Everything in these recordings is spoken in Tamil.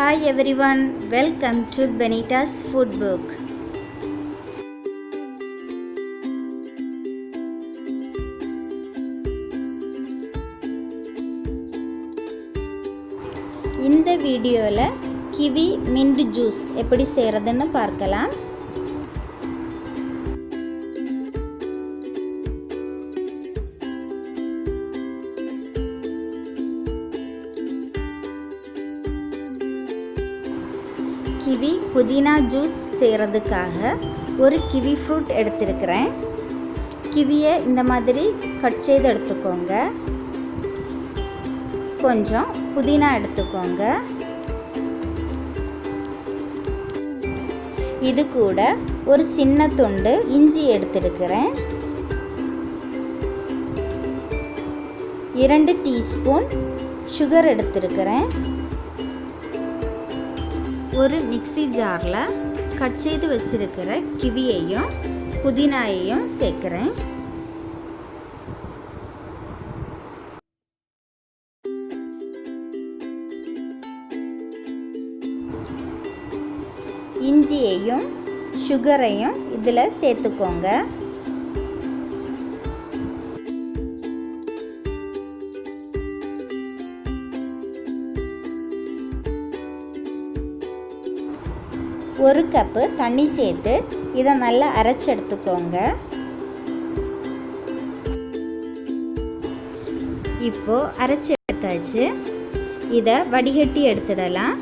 Hi everyone, welcome to Benita's Food Book. இந்த வீடியோல கிவி மின்ட் ஜூஸ் எப்படி செய்யறதுன்னு பார்க்கலாம். கிவி புதினா ஜூஸ் செய்கிறதுக்காக ஒரு கிவி ஃப்ரூட் எடுத்துருக்கிறேன். கிவியை இந்த மாதிரி கட் செய்து எடுத்துக்கோங்க. கொஞ்சம் புதினா எடுத்துக்கோங்க. இது கூட ஒரு சின்ன துண்டு இஞ்சி எடுத்துருக்கிறேன். 2 டீஸ்பூன் சுகர் எடுத்துருக்கிறேன். ஒரு மிக்ஸி ஜாரில் கட் செய்து வச்சிருக்கிற கிவியையும் புதினாயையும் சேர்க்குறேன். இஞ்சியையும் சுகரையும் இதில் சேர்த்துக்கோங்க. ஒரு கப்பு தண்ணி சேர்த்து இதை நல்லா அரைச்சி எடுத்துக்கோங்க. இப்போ அரைச்சி எடுத்தாச்சு. இதை வடிகட்டி எடுத்துடலாம்.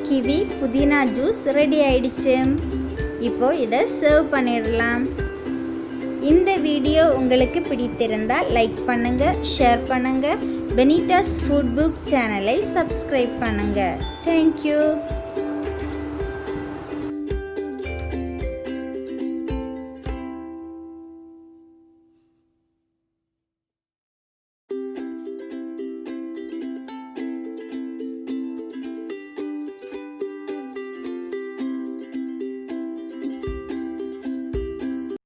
கிவி புதினா ஜூஸ் ரெடி ஆயிடுச்சு. இப்போ இதை சர்வ் பண்ணிடலாம். இந்த வீடியோ உங்களுக்கு பிடித்திருந்தால் லைக் பண்ணுங்க, ஷேர் பண்ணுங்க, பெனிட்டாஸ் ஃபுட் புக் சேனலை சப்ஸ்கிரைப் பண்ணுங்க. தேங்க்யூ.